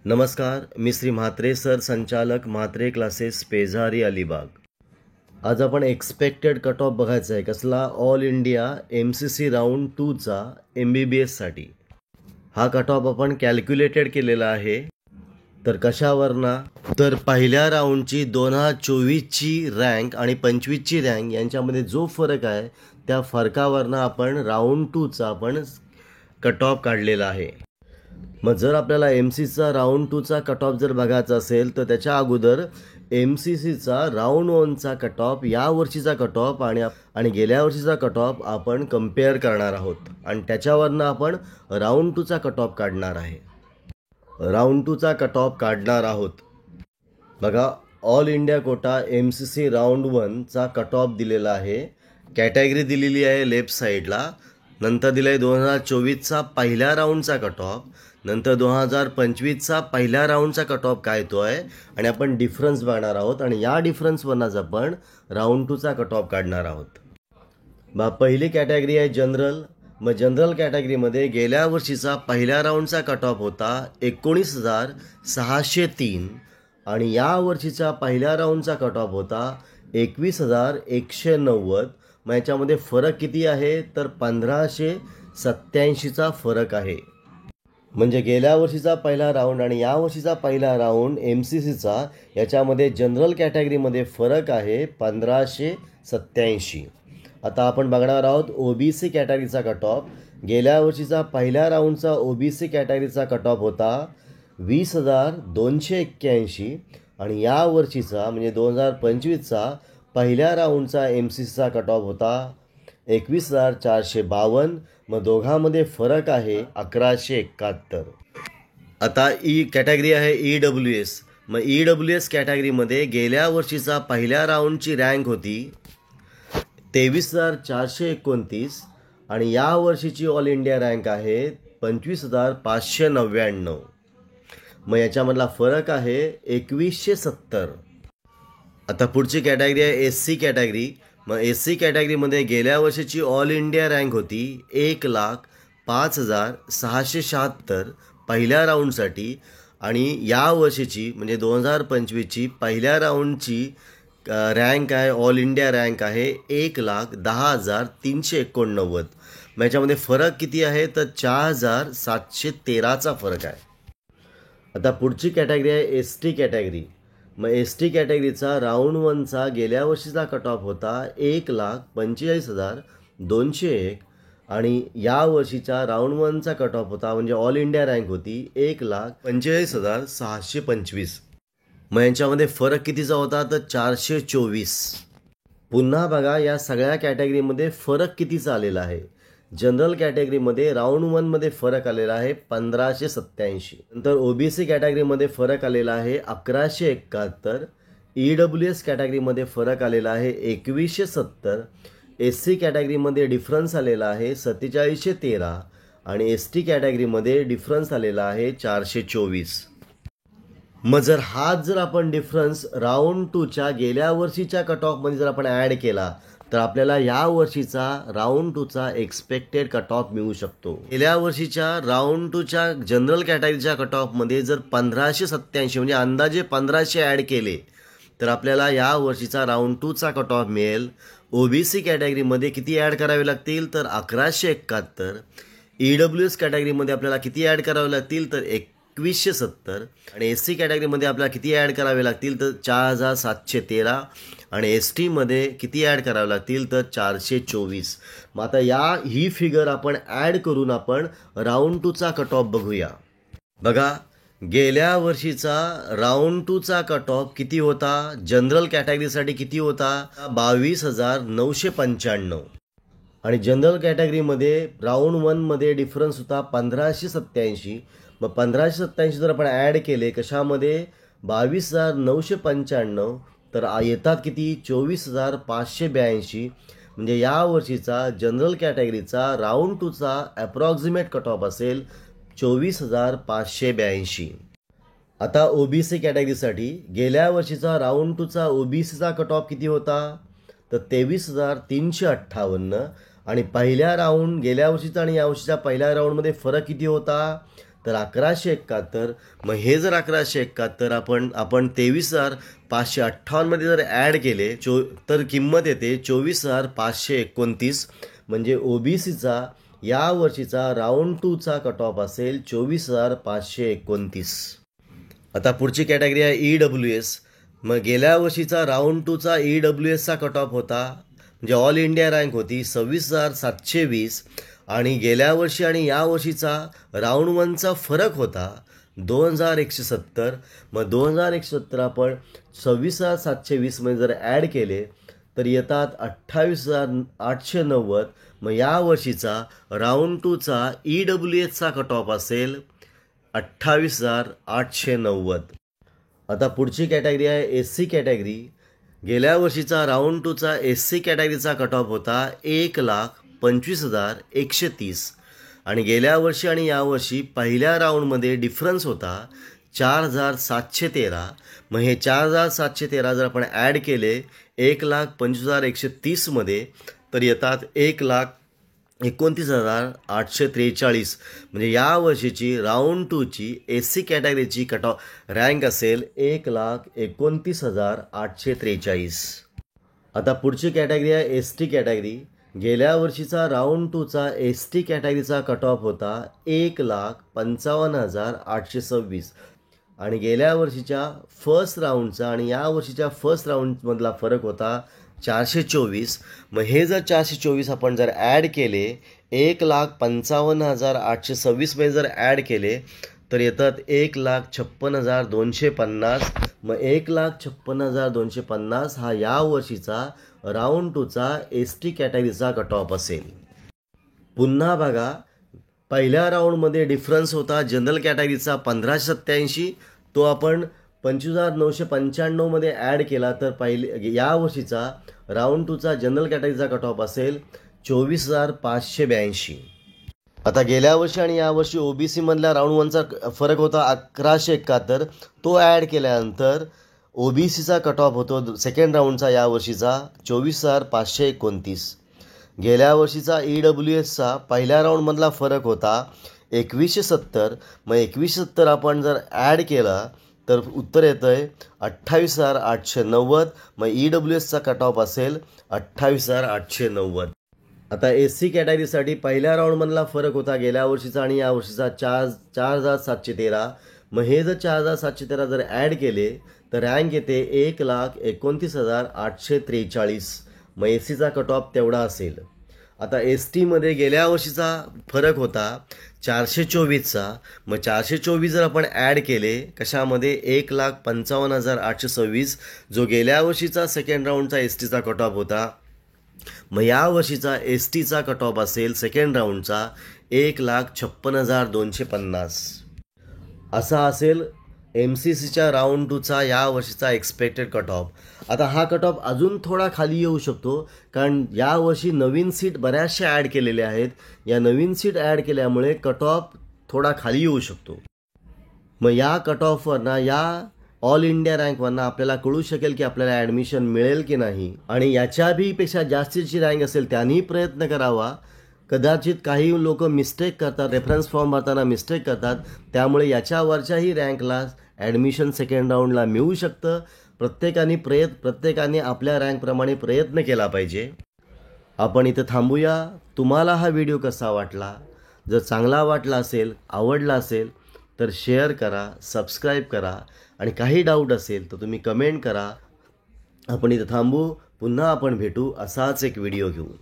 नमस्कार, मी श्री म्हात्रे सर, संचालक म्हात्रे क्लासेस, पेझारी, अलिबाग. आज आपण एक्सपेक्टेड कट ऑफ बघायचा आहे. कसला? ऑल इंडिया MCC राऊंड 2चा MBBSसाठी. हा कट ऑफ आपण कॅल्क्युलेटेड केलेला आहे. तर कशावरना? तर पहिल्या राऊंडची 2024ची रँक आणि 25ची रँक यांच्यामध्ये जो फरक आहे त्या फरकावरनं आपण राऊंड 2चा आपण कट ऑफ काढलेला आहे. मग जर आपल्याला MCCचा राऊंड 2चा कट ऑफ जर बघायचा असेल तर त्याच्या अगोदर MCCचा राऊंड 1चा कट ऑफ, या वर्षीचा कट ऑफ आणि गेल्या वर्षीचा कट ऑफ आपण कम्पेअर करणार आहोत आणि त्याच्यावरनं आपण राऊंड 2चा कट ऑफ काढणार आहे. राऊंड 2चा कट ऑफ काढणार आहोत. बघा, all India quota MCC round 1चा कट ऑफ दिलेला आहे. कॅटेगरी दिलेली आहे लेफ्ट साईडला. नंतर दिलं आहे 2024चा पहिल्या राऊंडचा कट ऑफ. नंतर 2025चा पहिल्या राऊंडचा कट ऑफ काय तो आहे आणि आपण डिफरन्स बघणार आहोत आणि या डिफरन्सवरनंच आपण राऊंड 2चा कट ऑफ काढणार आहोत. पहिली कॅटेगरी आहे जनरल. मग जनरल कॅटेगरीमध्ये गेल्या वर्षीचा पहिल्या राऊंडचा कट ऑफ होता 19,603 आणि या वर्षीचा पहिल्या राऊंडचा कट ऑफ होता 21,190. मग याच्यामध्ये फरक किती आहे? तर 1,587चा फरक आहे. म्हणजे गेल्या वर्षीचा पहिला राऊंड आणि या वर्षीचा पहिला राऊंड MCCचा याच्यामध्ये जनरल कॅटेगरीमध्ये फरक आहे 1,587. आता आपण बघणार आहोत OBC कॅटेगरीचा कट ऑफ. गेल्या वर्षीचा पहिल्या राऊंडचा OBC कॅटेगरीचा कट ऑफ होता 20,281 आणि या वर्षीचा म्हणजे 2025चा पहिल्या राऊंडचा MCCचा कट ऑफ होता 21,452. मग दोघांमध्ये फरक आहे 1,171. आता कॅटेगरी आहे EWS. मग EWS कॅटेगरीमध्ये गेल्या वर्षीचा पहिल्या राऊंडची रँक होती 23,429 आणि या वर्षीची ऑल इंडिया रँक आहे 25,599. मग याच्यामधला फरक आहे 2,170. आता पुढची कॅटेगरी आहे SC कॅटेगरी. मग SC कॅटेगरीमध्ये गेल्या वर्षीची ऑल इंडिया रँक होती 1,05,676 पहिल्या राऊंडसाठी आणि या वर्षीची म्हणजे 2025ची पहिल्या राऊंडची रँक आहे, ऑल इंडिया रँक आहे 1,10,389. मग याच्यामध्ये फरक किती आहे? तर 4,713चा फरक आहे. आता पुढची कॅटेगरी आहे ST कॅटेगरी. मग ST कॅटेगरीचा राऊंड 1चा गेल्या वर्षीचा कट ऑफ होता 1,45,201 आणि या वर्षीचा राऊंड 1चा कट ऑफ होता म्हणजे ऑल इंडिया रँक होती 1,45,625. मग यांच्यामध्ये फरक कितीचा होता? तर 424. पुन्हा बघा, या सगळ्या कॅटेगरीमध्ये फरक कितीचा आलेला आहे? जनरल कॅटेगरीमध्ये राऊंड 1मध्ये फरक आलेला आहे 1,587. नंतर OBC कॅटेगरीमध्ये फरक आलेला आहे 1,171. EWS कॅटेगरीमध्ये फरक आलेला आहे 2,170. SC कॅटेगरीमध्ये डिफरन्स आलेला आहे 4,713 आणि ST कॅटेगरीमध्ये डिफरन्स आलेला आहे 424. मग जर आपण डिफरन्स राऊंड 2च्या गेल्या वर्षीच्या कट ऑफमध्ये जर आपण ॲड केला तर आपल्याला या वर्षीचा राऊंड 2चा एक्सपेक्टेड कट ऑफ मिळू शकतो. गेल्या वर्षीच्या राऊंड 2च्या जनरल कॅटेगरीच्या कट ऑफमध्ये जर 1,587 म्हणजे अंदाजे 1,500 ॲड केले तर आपल्याला या वर्षीचा राऊंड 2चा कट ऑफ मिळेल. OBC कॅटेगरीमध्ये किती ॲड करावे लागतील? तर 1,171. EWS कॅटेगरीमध्ये आपल्याला किती ॲड करावे लागतील? तर 2,170 आणि SC कॅटेगरीमध्ये आपल्याला किती ॲड करावे लागतील? तर 4,713 आणि STमध्ये किती ॲड करावे लागतील? तर 424. मग आता ही फिगर आपण ॲड करून आपण राऊंड 2चा कट ऑफ बघूया. बघा, गेल्या वर्षीचा राऊंड 2चा कट ऑफ किती होता? जनरल कॅटेगरीसाठी किती होता? 22,995 आणि जनरल कॅटेगरीमध्ये राऊंड 1मध्ये डिफरन्स होता 1,587. मग 1,587 जर आपण ॲड केले कशामध्ये? 22,995 तर येतात किती? 24,582. म्हणजे या वर्षीचा जनरल कॅटेगरीचा राऊंड 2चा ॲप्रॉक्सिमेट कट ऑफ असेल 24,582. आता OBC कॅटेगरीसाठी गेल्या वर्षीचा राऊंड 2चा OBCचा कट ऑफ किती होता? तर 23,358 आणि पहिल्या राऊंड गेल्या वर्षीचा आणि या वर्षीच्या पहिल्या राऊंडमध्ये फरक किती होता? तर 1171. मग हे जर 1171 आपण 23,558 मध्ये जर ॲड केले तर किंमत येते 24,529. म्हणजे ओबीसीचा या वर्षीचा राऊंड 2चा कट ऑफ असेल 24,529. आता पुढची कॅटेगरी आहे EWS. मग गेल्या वर्षीचा राऊंड 2चा EWSचा कट ऑफ होता, म्हणजे ऑल इंडिया रँक होती 26,720. आणि गेल्या वर्षी आणि या वर्षीचा राऊंड 1चा फरक होता 2,170. मग 2,170 आपण 26,720 मध्ये जर ॲड केले तर येतात 28,890. मग या वर्षीचा राऊंड 2चा EWSचा कट ऑफ असेल 28,890. आता पुढची कॅटेगरी आहे SC कॅटेगरी. गेल्या वर्षीचा राऊंड 2चा SC कॅटेगरीचा कट ऑफ होता 1,25,130. आणि गेल्या वर्षी आणि यावर्षी पहिल्या राऊंडमध्ये डिफरन्स होता 4,713. मग हे 4,713 जर आपण ॲड केले 1,25,130 मध्ये तर येतात 1,29,843. म्हणजे या वर्षीची राऊंड 2ची SC कॅटेगरीची कट ऑफ रँक असेल 1,29,843. आता पुढची कॅटेगरी आहे ST कॅटेगरी. गेल्या वर्षीचा राऊंड 2चा ST कॅटेगरीचा कट ऑफ होता 1,55,826. आणि गेल्या वर्षीच्या फर्स्ट राऊंडचा आणि या वर्षीच्या फर्स्ट राऊंडमधला फरक होता 424. मग हे जर 424 आपण जर ॲड केले 1,55,826 मध्ये जर ॲड केले तर येतात 1,56,250. मग 1,56,250 हा या वर्षीचा राऊंड 2चा ST कॅटेगरीचा कट ऑफ असेल. पुन्हा बघा, पहिल्या राऊंडमध्ये डिफरन्स होता जनरल कॅटेगरीचा 1,587. तो आपण 25,995 मध्ये ॲड केला तर या वर्षीचा राऊंड 2चा जनरल कॅटेगरीचा कट ऑफ असेल 24,582. आता गेल्या वर्षी आणि यावर्षी ओबीसी मधल्या राऊंड 1चा फरक होता 1,171. तो ॲड केल्यानंतर ओबीसीचा कट ऑफ होतो सेकंड राऊंडचा या वर्षीचा 24,529. गेल्या वर्षीचा EWSचा पहिल्या राऊंडमधला फरक होता 2,170. मग 2,170 आपण जर ॲड केला तर उत्तर येतं आहे 28,890. मग EWSचा कट ऑफ असेल 28,890. आता SC कॅटेगरीसाठी पहिल्या राऊंडमधला फरक होता गेल्या वर्षीचा आणि या वर्षीचा 4,713. मग हे जर 4,713 जर ॲड केले तर रँक येते 1,29,843. मग SCचा कट ऑफ तेवढा असेल. आता STमध्ये गेल्या वर्षीचा फरक होता 424चा. मग 424 जर आपण ॲड केले कशामध्ये 1,55,826 जो गेल्या वर्षीचा सेकंड राऊंडचा STचा कट ऑफ होता. मग या वर्षीचा STचा कट ऑफ असेल सेकंड राऊंडचा 1,56,250. असा असेल MCCच्या राऊंड 2चा या वर्षीचा एक्सपेक्टेड कट ऑफ. आता हा कट ऑफ अजून थोडा खाली येऊ शकतो कारण यावर्षी नवीन सीट बऱ्याचशा ॲड केलेल्या आहेत. या नवीन सीट ॲड केल्यामुळे कट ऑफ थोडा खाली येऊ शकतो. मग या कट ऑफवरनं या ऑल इंडिया रँकवरनं आपल्याला कळू शकेल की आपल्याला ॲडमिशन मिळेल की नाही. आणि याच्यापेक्षा जास्तीची रँक असेल त्यांनी प्रयत्न करावा. कदाचित काही लोक मिस्टेक करतात, रेफरन्स फॉर्म भरताना मिस्टेक करतात, त्यामुळे याच्यावरच्याही रँकला ॲडमिशन सेकंड राऊंडला मिळू शकतं. प्रत्येकाने आपल्या रँकप्रमाणे प्रयत्न केला पाहिजे. आपण इथं थांबूया. तुम्हाला हा व्हिडिओ कसा वाटला? जर चांगला वाटला असेल, आवडला असेल तर शेअर करा, सबस्क्राईब करा आणि काही डाऊट असेल तर तुम्ही कमेंट करा. आपण इथं थांबू. पुन्हा आपण भेटू असाच एक व्हिडिओ घेऊन.